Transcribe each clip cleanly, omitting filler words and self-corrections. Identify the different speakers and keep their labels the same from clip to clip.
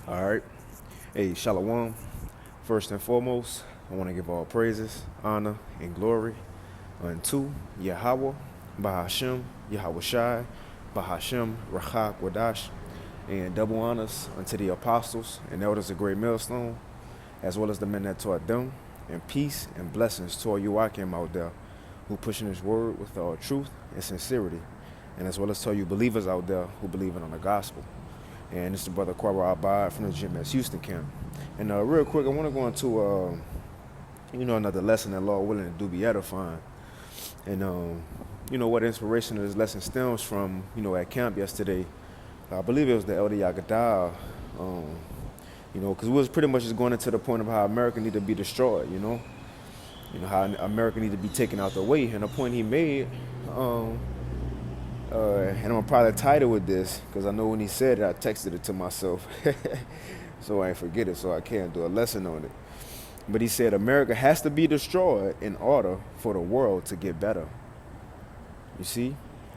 Speaker 1: All right. Hey, Shalom. First and foremost, I want to give all praises, honor, and glory unto Yahweh, Bahashem, Yahweh Shai, Bahashem, Rachak Wadash, and double honors unto the apostles and elders of Great Millstone, as well as the men that taught them, and peace and blessings to all you Akim out there who pushing his word with all truth and sincerity, and as well as to all you believers out there who believe in on the gospel. And this is the brother Quara Abad from the GMS Houston camp. And real quick, I want to go into, another lesson that Lord willing to do be edifying. And, what inspiration of this lesson stems from, at camp yesterday. I believe it was the Elder Yagadah, because we was pretty much just going into the point of how America need to be destroyed, how America need to be taken out the way. And the point he made, and I'm gonna probably title with this because I know when he said it, I texted it to myself, so I ain't forget it, so I can't do a lesson on it. But he said America has to be destroyed in order for the world to get better. You see,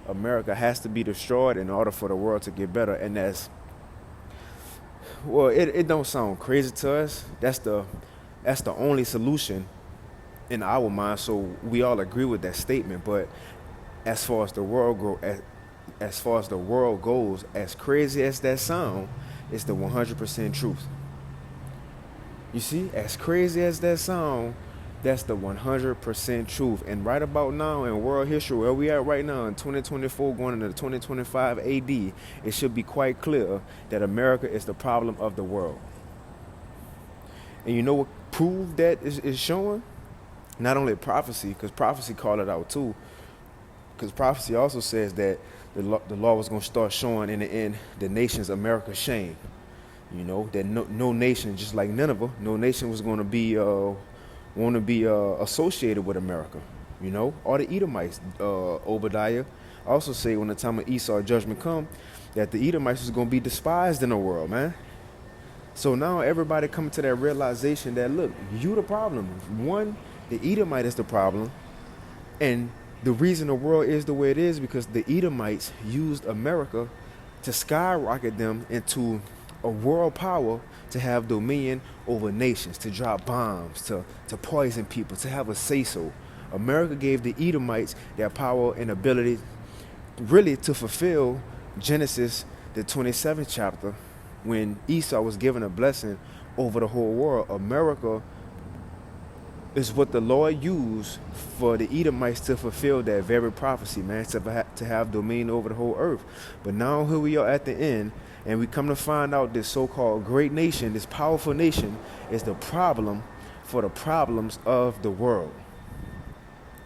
Speaker 1: America has to be destroyed in order for the world to get better, and that's it don't sound crazy to us. That's the only solution in our mind. So we all agree with that statement, but as far as the world goes, as crazy as that sound, it's the 100% truth. You see, as crazy as that sound, that's the 100% truth. And right about now in world history, where we at right now in 2024 going into 2025 AD, it should be quite clear that America is the problem of the world. And you know what proof that is showing? Not only prophecy, because prophecy called it out too, because prophecy also says that the law was going to start showing in the end the nations America's shame. That no nation, just like Nineveh, no nation was going to be associated with America. All the Edomites, Obadiah also say when the time of Esau judgment come, that the Edomites is going to be despised in the world, man. So now everybody coming to that realization that, look, you the problem. One, the Edomite is the problem, and the reason the world is the way it is because the Edomites used America to skyrocket them into a world power, to have dominion over nations, to drop bombs, to poison people, to have a say-so. America gave the Edomites their power and ability really to fulfill Genesis, the 27th chapter, when Esau was given a blessing over the whole world. America is what the Lord used for the Edomites to fulfill that very prophecy, man, to have dominion over the whole earth. But now here we are at the end, and we come to find out this so-called great nation, this powerful nation, is the problem for the problems of the world.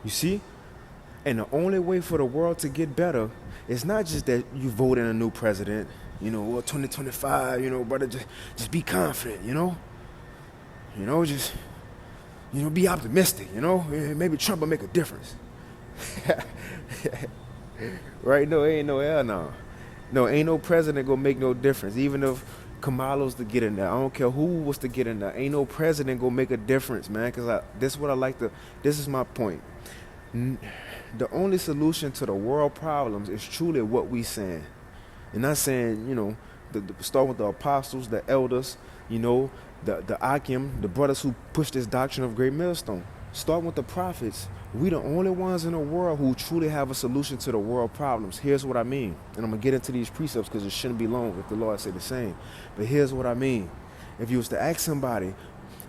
Speaker 1: You see? And the only way for the world to get better is not just that you vote in a new president, 2025, brother, just be confident, just be optimistic, maybe Trump will make a difference. Right? No, ain't no hell no. No, ain't no president gonna make no difference. Even if Kamala's to get in there, I don't care who was to get in there. Ain't no president gonna make a difference, man. Cause this is my point. The only solution to the world problems is truly what we saying. And not saying, start with the apostles, the elders, the Akim, the brothers who push this doctrine of Great Millstone. Start with the prophets. We the only ones in the world who truly have a solution to the world problems. Here's what I mean. And I'm going to get into these precepts because it shouldn't be long if the Lord say the same. But here's what I mean. If you was to ask somebody,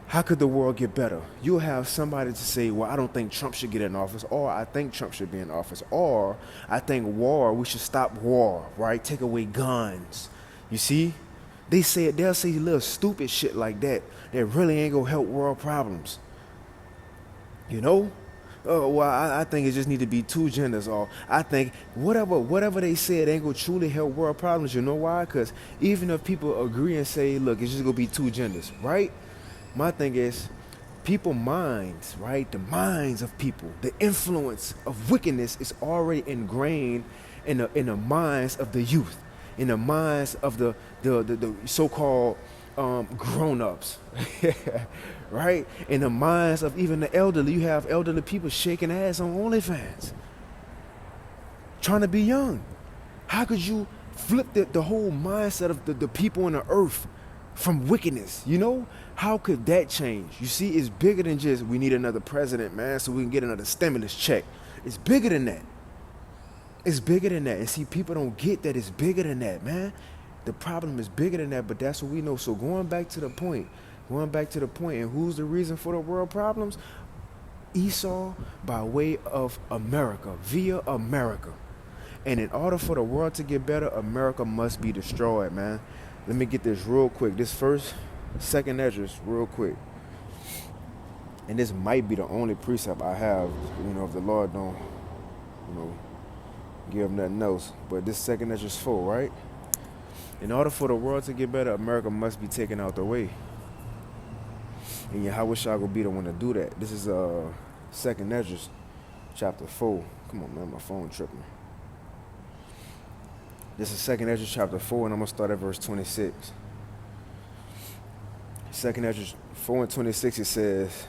Speaker 1: how could the world get better? You'll have somebody to say, well, I don't think Trump should get in office, or I think Trump should be in office, or I think we should stop war, right? Take away guns. You see? They'll say little stupid shit like that really ain't gonna help world problems. I think it just need to be two genders, or I think whatever they said ain't gonna truly help world problems. You know why? Because even if people agree and say, look, it's just gonna be two genders, right? My thing is, people minds, right? The minds of people, the influence of wickedness is already ingrained in the minds of the youth, in the minds of the so-called grown-ups, right? In the minds of even the elderly. You have elderly people shaking ass on OnlyFans, trying to be young. How could you flip the whole mindset of the people on the earth from wickedness. You know, how could that change? You see, it's bigger than just we need another president, man, so we can get another stimulus check. It's bigger than that. It's bigger than that. And see, people don't get that it's bigger than that, man. The problem is bigger than that, but that's what we know. So going back to the point, and who's the reason for the world problems? Esau, by way of America, via America. And in order for the world to get better, America must be destroyed, man. Let me get this real quick. This second Esdras, real quick. And this might be the only precept I have, if the Lord don't, give nothing else. But this second Esdras 4, right? In order for the world to get better, America must be taken out the way. And Yahweh Shah will be the one to do that. This is second Esdras chapter 4. Come on, man, my phone tripping. This is second Esdras chapter 4, and I'm going to start at verse 26. Second Esdras 4 and 26, it says,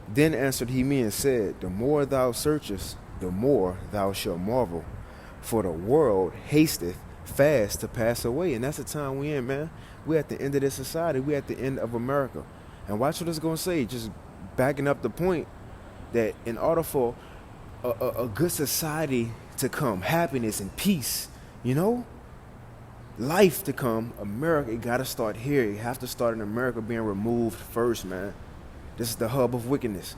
Speaker 1: Then answered he me and said, The more thou searchest, the more thou shalt marvel. For the world hasteth fast to pass away. And that's the time we in, man. We're at the end of this society. We're at the end of America. And watch what it's going to say. Just backing up the point that in order for a good society to come, happiness and peace, life to come, America, it got to start here. You have to start in America being removed first, man. This is the hub of wickedness.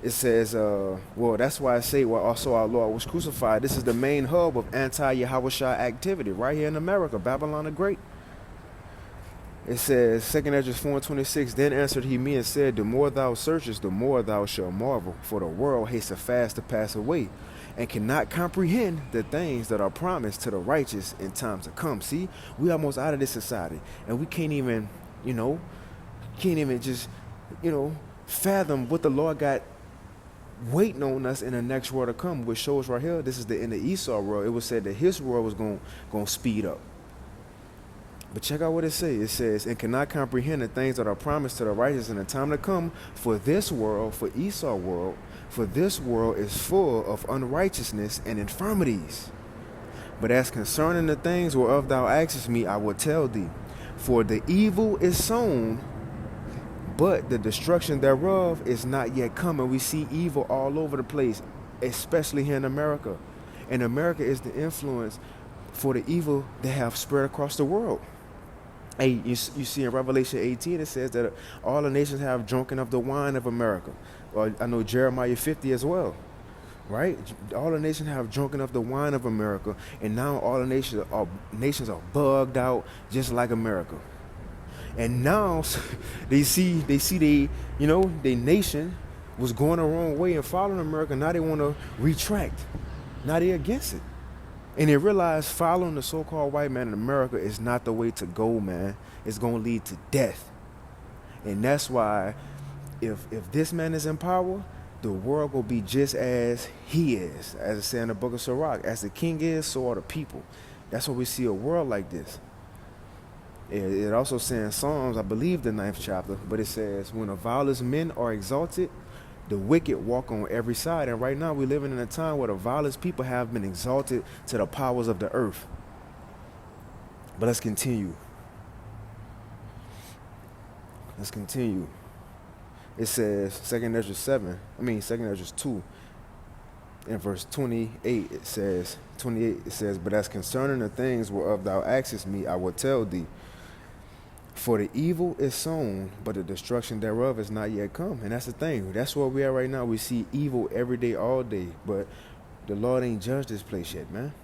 Speaker 1: It says, that's why I say, also our Lord was crucified. This is the main hub of anti-Yahweh Shah activity right here in America, Babylon the Great. It says, 2 Esdras 4:26, Then answered he me and said, The more thou searchest, the more thou shalt marvel. For the world hasteth fast to pass away, and cannot comprehend the things that are promised to the righteous in times to come. See, we almost out of this society, and we can't even, just, fathom what the Lord got waiting on us in the next world to come, which shows right here, this is the end of Esau world. It was said that his world was going to speed up. But check out what it says. It says, And cannot comprehend the things that are promised to the righteous in the time to come, for this world, for Esau world, for this world is full of unrighteousness and infirmities. But as concerning the things whereof thou askest me, I will tell thee. For the evil is sown, but the destruction thereof is not yet come. And we see evil all over the place, especially here in America. And America is the influence for the evil that have spread across the world. Hey, you see in Revelation 18, it says that all the nations have drunken of the wine of America. Or I know Jeremiah 50 as well, right? All the nations have drunken of the wine of America, and now all the nations are bugged out just like America. And now they see they nation was going the wrong way and following America. Now they want to retract. Now they're against it. And they realize following the so-called white man in America is not the way to go, man. It's going to lead to death. And that's why if this man is in power, the world will be just as he is. As it says in the book of Sirach, as the king is, so are the people. That's why we see a world like this. It also says in Psalms, I believe the 9th chapter, but it says, when the vilest men are exalted, the wicked walk on every side. And right now we're living in a time where the vilest people have been exalted to the powers of the earth. But let's continue. It says, 2 Esdras 2, in verse 28, it says, But as concerning the things whereof thou askest me, I will tell thee. For the evil is sown, but the destruction thereof is not yet come. And that's the thing. That's where we are right now. We see evil every day, all day. But the Lord ain't judged this place yet, man.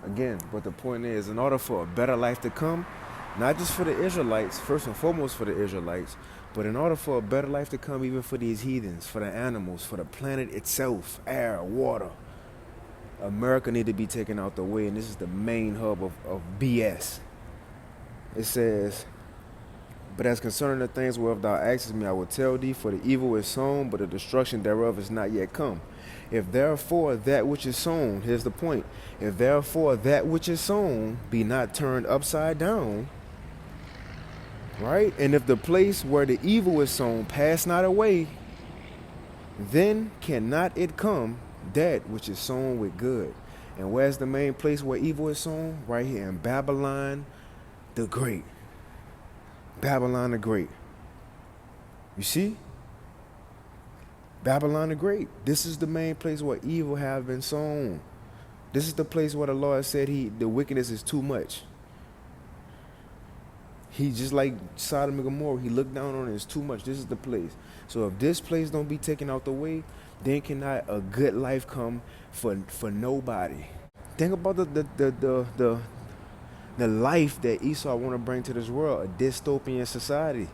Speaker 1: Again, but the point is, in order for a better life to come, not just for the Israelites, first and foremost for the Israelites, but in order for a better life to come, even for these heathens, for the animals, for the planet itself, air, water, America need to be taken out the way. And this is the main hub of BS. It says, But as concerning the things whereof thou askest me, I will tell thee, for the evil is sown, but the destruction thereof is not yet come. If therefore that which is sown, here's the point, if therefore that which is sown be not turned upside down, right? And if the place where the evil is sown pass not away, then cannot it come that which is sown with good. And where's the main place where evil is sown? Right here in Babylon the Great. Babylon the Great. You see? Babylon the Great. This is the main place where evil have been sown. This is the place where the Lord said the wickedness is too much. He just like Sodom and Gomorrah, he looked down on it, it's too much. This is the place. So if this place don't be taken out the way, then cannot a good life come for nobody. Think about the life that Esau want to bring to this world, a dystopian society.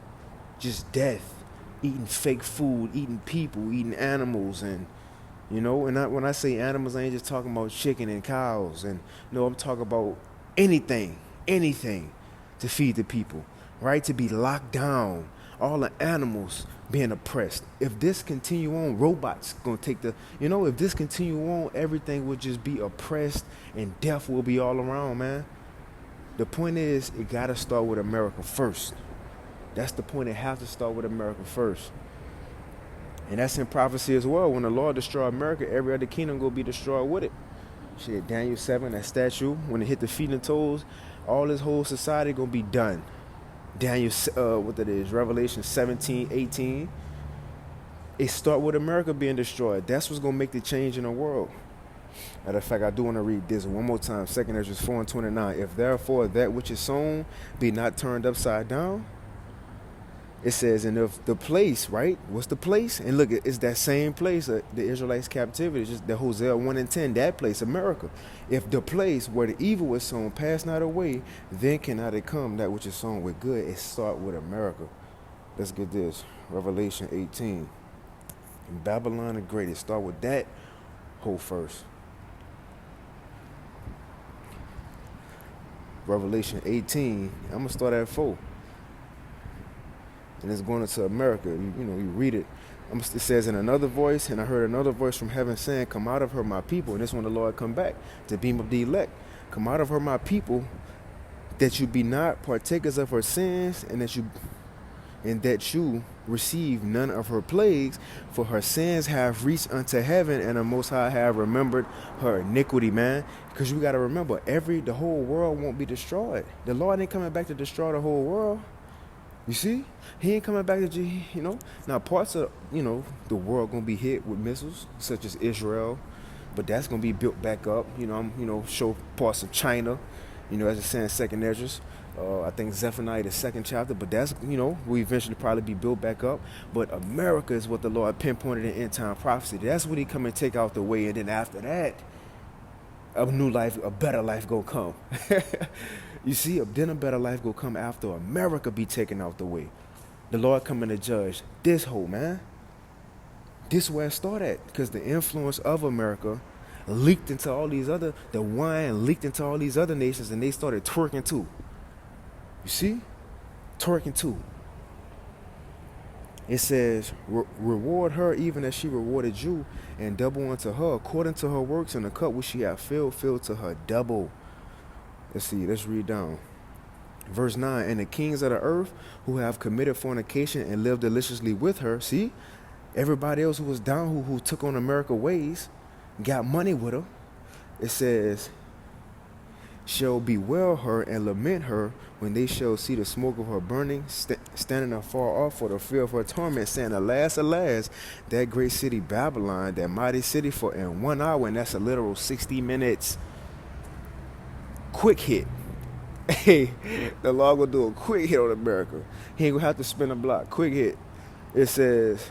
Speaker 1: Just death, eating fake food, eating people, eating animals, and when I say animals, I ain't just talking about chicken and cows, and no, I'm talking about anything to feed the people, right? To be locked down, all the animals being oppressed. If this continue on, robots gonna take if this continue on, everything will just be oppressed and death will be all around, man. The point is, it gotta start with America first. That's the point. It has to start with America first. And that's in prophecy as well. When the Lord destroy America, every other kingdom will be destroyed with it. Shit, Daniel 7, that statue, when it hit the feet and toes, all this whole society gonna be done. Daniel, what that is, Revelation 17, 18. It start with America being destroyed. That's what's gonna make the change in the world. Matter of fact, I do want to read this one more time. 2 Ezra 4 and 29. If therefore that which is sown be not turned upside down, it says, and if the place, right? What's the place? And look, it's that same place, the Israelites' captivity. It's just the Hosea 1 and 10, that place, America. If the place where the evil was sown pass not away, then cannot it come that which is sown with good. It start with America. Let's get this. Revelation 18. In Babylon the Great. It start with that whole first. Revelation 18. I'm going to start at 4. And it's going into America. You read it. It says, in another voice, and I heard another voice from heaven saying, come out of her, my people. And this when the Lord come back to beam up the elect. Come out of her, my people, that you be not partakers of her sins, and that you receive none of her plagues, for her sins have reached unto heaven, and the Most High have remembered her iniquity, man. Because you got to remember, the whole world won't be destroyed. The Lord ain't coming back to destroy the whole world. You see? He ain't coming back to, Now, parts of, the world going to be hit with missiles, such as Israel. But that's going to be built back up. Show parts of China, as it says in 2 Ezra. I think Zephaniah, the 2nd chapter. But that's, we eventually probably be built back up. But America is what the Lord pinpointed in end-time prophecy. That's when he come and take out the way. And then after that, a new life, a better life go come. You see, then a better life will come after America be taken out the way. The Lord coming to judge this whole, man. This where it started, because the influence of America leaked into the wine leaked into all these other nations, and they started twerking too. You see? Twerking too. It says, reward her even as she rewarded you, and double unto her according to her works, and the cup which she hath filled to her double. Let's read down. Verse 9, and the kings of the earth who have committed fornication and lived deliciously with her, see, everybody else who was down, who took on America ways, got money with her. It says, shall bewail her and lament her when they shall see the smoke of her burning, standing afar off for the fear of her torment, saying, alas, alas, that great city Babylon, that mighty city, for in 1 hour, and that's a literal 60 minutes, quick hit. Hey, the Lord will do a quick hit on America. He ain't gonna have to spin a block. Quick hit. It says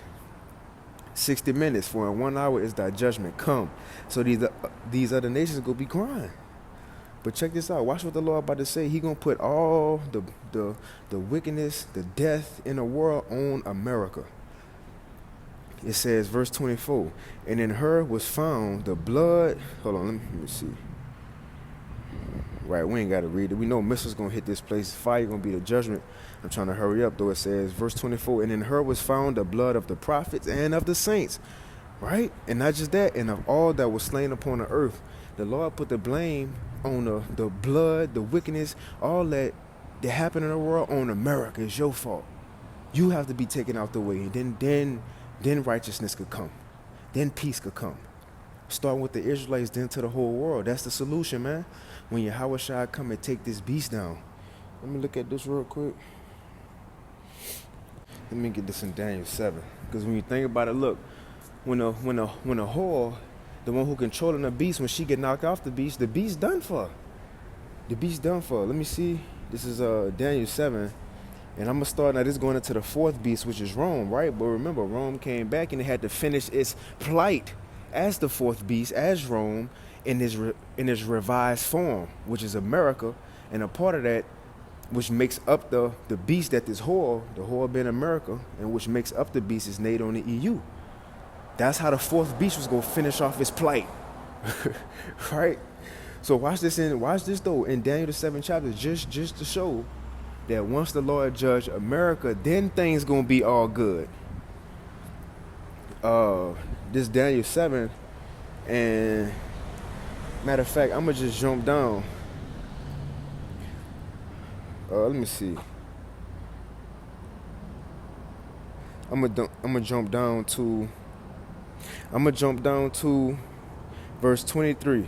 Speaker 1: 60 minutes, for in 1 hour is thy judgment come. So these other nations gonna be crying. But check this out. Watch what the Lord about to say. He gonna put all the wickedness, the death in the world on America. It says, verse 24, and in her was found the blood. Hold on, let me see. Right, we ain't got to read it. We know missiles going to hit this place. Fire going to be the judgment. I'm trying to hurry up, though. It says, verse 24, and in her was found the blood of the prophets and of the saints. Right? And not just that, and of all that was slain upon the earth. The Lord put the blame on the blood, the wickedness, all that happened in the world on America. It's your fault. You have to be taken out the way. And then righteousness could come. Then peace could come. Starting with the Israelites, then to the whole world. That's the solution, man. When Yahweh Shai come and take this beast down. Let me look at this real quick. Let me get this in Daniel 7. Because when you think about it, look, when a whore, the one who controlling the beast, when she get knocked off the beast done for. The beast done for. Let me see. This is Daniel 7. And I'm going to start, now this is going into the fourth beast, which is Rome, right? But remember, Rome came back and it had to finish its plight as the fourth beast, as Rome, in its revised form, which is America. And a part of that, which makes up the beast that this whore, the whore being America, and which makes up the beast is NATO and the EU. That's how the fourth beast was going to finish off its plight, right? So watch this though, in Daniel the 7th chapter, just to show that once the Lord judge America, then things gonna be all good. This Daniel 7, and matter of fact, I'm gonna just jump down. Let me see. I'm gonna jump down to verse 23.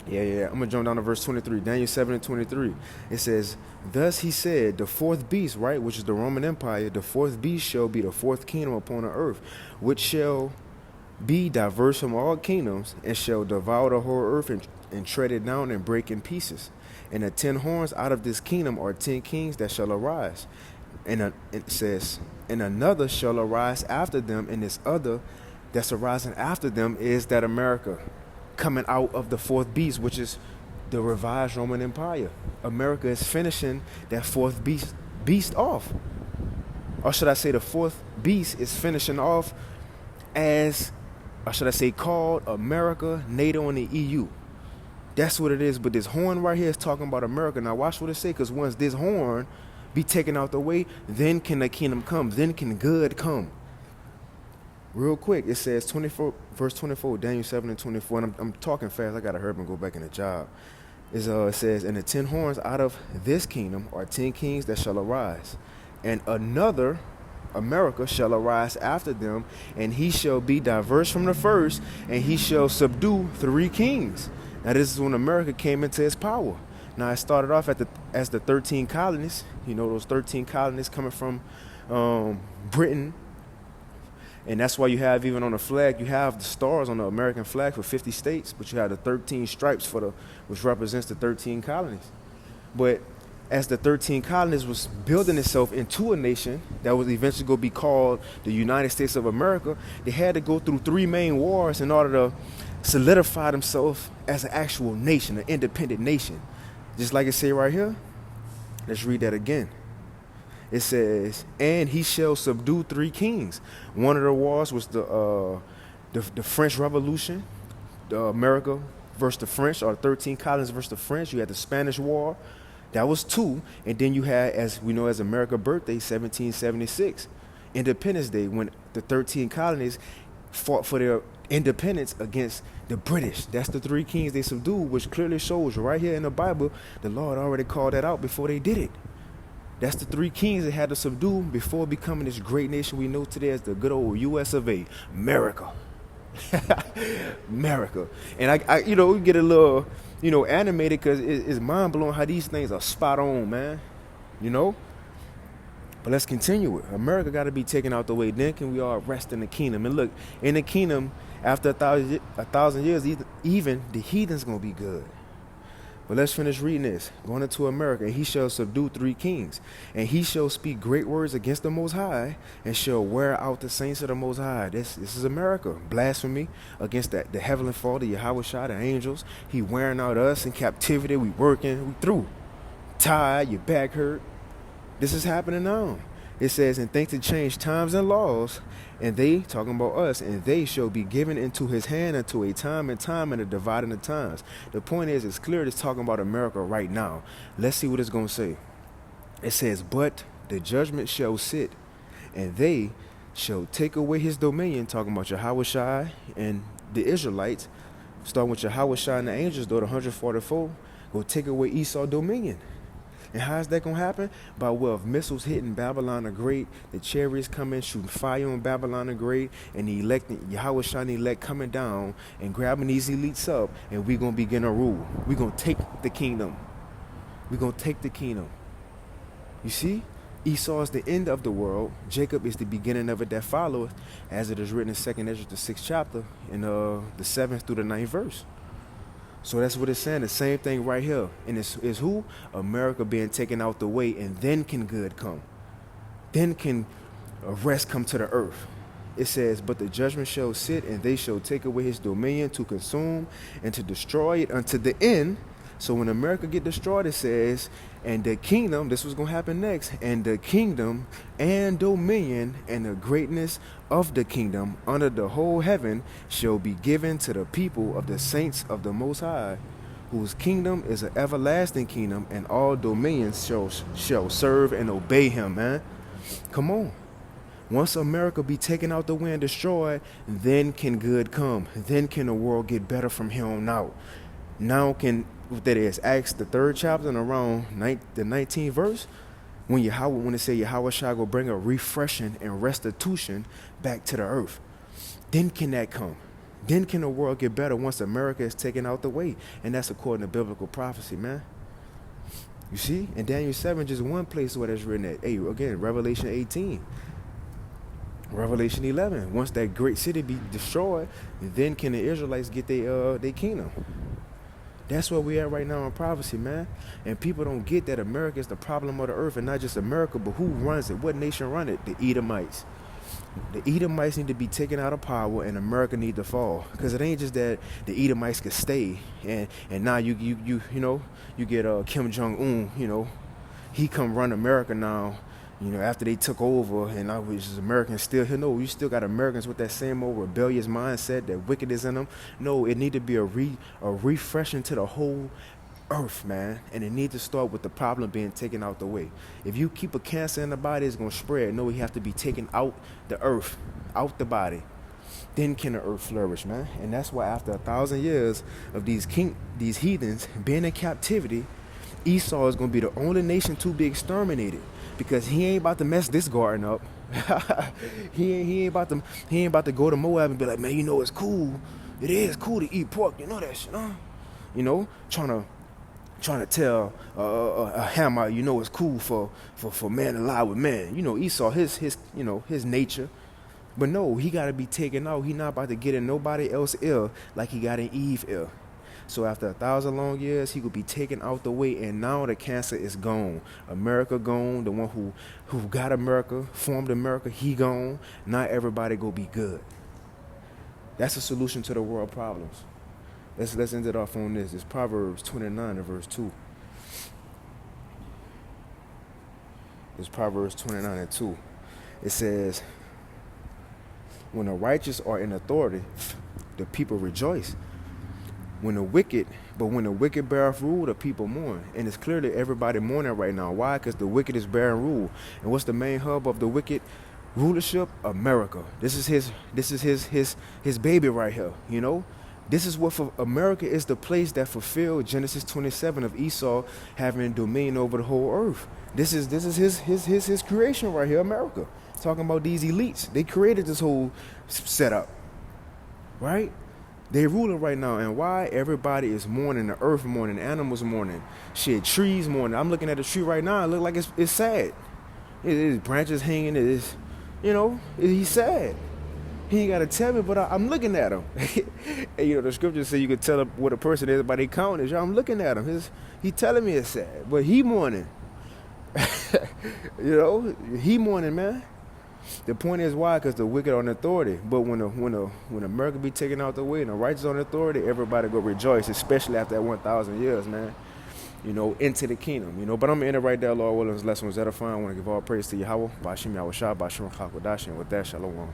Speaker 1: Yeah. I'm going to jump down to verse 23. Daniel 7 and 23. It says, thus he said, the fourth beast, right, which is the Roman Empire, the fourth beast shall be the fourth kingdom upon the earth, which shall be diverse from all kingdoms, and shall devour the whole earth and tread it down and break in pieces. And the 10 horns out of this kingdom are 10 kings that shall arise. And it says, and another shall arise after them, and this other that's arising after them is that America, coming out of the fourth beast, which is the revised Roman Empire. America is finishing that fourth beast off. Or should I say the fourth beast is finishing off as, or should I say, called America, NATO, and the EU. That's what it is. But this horn right here is talking about America. Now watch what it say, because once this horn be taken out the way, then can the kingdom come. Then can good come. Real quick, it says 24, verse 24, Daniel 7 and 24, and I'm talking fast, I got to hurry up and go back in the job. It says, and the 10 horns out of this kingdom are 10 kings that shall arise, and another, America, shall arise after them, and he shall be diverse from the first, and he shall subdue 3 kings. Now this is when America came into its power. Now it started off as the 13 colonies, those 13 colonies coming from Britain. And that's why you have, even on the flag, you have the stars on the American flag for 50 states, but you have the 13 stripes which represents the 13 colonies. But as the 13 colonies was building itself into a nation that was eventually going to be called the United States of America, they had to go through 3 main wars in order to solidify themselves as an actual nation, an independent nation. Just like it say right here. Let's read that again. It says, and he shall subdue 3 kings. One of the wars was the French Revolution, the America versus the French, or 13 colonies versus the French. You had the Spanish War. That was 2. And then you had, as we know, as America's birthday, 1776, Independence Day, when the 13 colonies fought for their independence against the British. That's the 3 kings they subdued, which clearly shows right here in the Bible, the Lord already called that out before they did it. That's the 3 kings they had to subdue before becoming this great nation we know today as the good old U.S. of A. America. America. And I we get a little, animated, because it's mind blowing how these things are spot on, man. But let's continue it. America got to be taken out the way. Then can we all rest in the kingdom? And look, in the kingdom, after 1,000 years, even the heathen's gonna be good. But let's finish reading this. Going into America, and he shall subdue 3 kings, and he shall speak great words against the Most High, and shall wear out the saints of the Most High. This is America. Blasphemy against the heavenly Father, Yahweh Shai, the angels. He wearing out us in captivity. We working. We through. Tired. Your back hurt. This is happening now. It says, and think to change times and laws, and they, talking about us, and they shall be given into his hand unto a time and a dividing of times. The point is, it's clear it's talking about America right now. Let's see what it's going to say. It says, but the judgment shall sit, and they shall take away his dominion, talking about Yahweh Shai and the Israelites, starting with Yahweh Shai and the angels, though the 144, go take away Esau's dominion. And how is that going to happen? By way of missiles hitting Babylon the Great, the chariots coming, shooting fire on Babylon the Great, and the elect, Yahweh Shai and the elect coming down and grabbing these elites up, and we're going to begin to rule. We're going to take the kingdom. We're going to take the kingdom. You see? Esau is the end of the world. Jacob is the beginning of it that followeth, as it is written in 2nd Ezra, the 6th chapter, in the 7th through the 9th verse. So that's what it's saying. The same thing right here. And it's who? America being taken out the way, and then can good come. Then can rest come to the earth. It says, but the judgment shall sit, and they shall take away his dominion to consume and to destroy it unto the end. So when America get destroyed, it says, and the kingdom, this was going to happen next, and the kingdom and dominion and the greatness of the kingdom under the whole heaven shall be given to the people of the saints of the Most High, whose kingdom is an everlasting kingdom, and all dominions shall serve and obey him, man. Come on. Once America be taken out the way and destroyed, then can good come. Then can the world get better from here on out. Now can, what that is, Acts the 3rd chapter and around the 19th verse, when it say Yahweh shall go bring a refreshing and restitution back to the earth. Then can that come. Then can the world get better once America is taken out the way. And that's according to biblical prophecy, man. You see? And Daniel 7 just one place where that's written at. Hey, again, Revelation 18. Revelation 11. Once that great city be destroyed, then can the Israelites get their kingdom. That's where we at right now in prophecy, man. And people don't get that America is the problem of the earth, and not just America, but who runs it? What nation run it? The Edomites. The Edomites need to be taken out of power, and America need to fall. Because it ain't just that the Edomites could stay, and now you get Kim Jong-un, he come run America now. After they took over, and I was just Americans still here. No, you still got Americans with that same old rebellious mindset, that wickedness in them. No, it need to be a refreshing to the whole earth, man. And it need to start with the problem being taken out the way. If you keep a cancer in the body, it's going to spread. No, you have to be taken out the earth, out the body. Then can the earth flourish, man. And that's why after 1,000 years of these heathens being in captivity, Esau is going to be the only nation to be exterminated. Because he ain't about to mess this garden up. he ain't about to go to Moab and be like, man, it's cool. It is cool to eat pork. You know that shit, huh? Trying to tell a Hamite, it's cool for man to lie with man. Esau, his nature. But no, he got to be taken out. He not about to get in nobody else ill like he got in Eve ill. So after 1,000 long years, he could be taken out the way, and now the cancer is gone. America gone. The one who got America, formed America, he gone. Not everybody go be good. That's a solution to the world problems. Let's end it off on this. It's Proverbs 29 and verse 2. It's Proverbs 29 and 2. It says, when the righteous are in authority, the people rejoice. When the wicked beareth rule, the people mourn. And it's clear that everybody mourning right now. Why? Because the wicked is bearing rule. And what's the main hub of the wicked rulership? America. This is his baby right here. This is what for America is the place that fulfilled Genesis 27 of Esau having dominion over the whole earth. This is his creation right here, America. Talking about these elites. They created this whole setup. Right? They ruling right now, and why? Everybody is mourning, the earth mourning, animals mourning, shit, trees mourning. I'm looking at the tree right now, it look like it's sad. It is branches hanging, he's sad. He ain't got to tell me, but I'm looking at him. And the scriptures say you can tell what a person is by their countenance. I'm looking at him. He telling me it's sad, but he mourning. He mourning, man. The point is why? Because the wicked are in authority. But when America be taken out the way and the righteous are in authority, everybody go rejoice, especially after that 1,000 years, man. Into the kingdom. But I'm going to end it right there, Lord willing. This lesson was edifying. I want to give all praise to Yahweh. Bashim Yahweh Shah, Bashim Chakodash, and with that, shalom.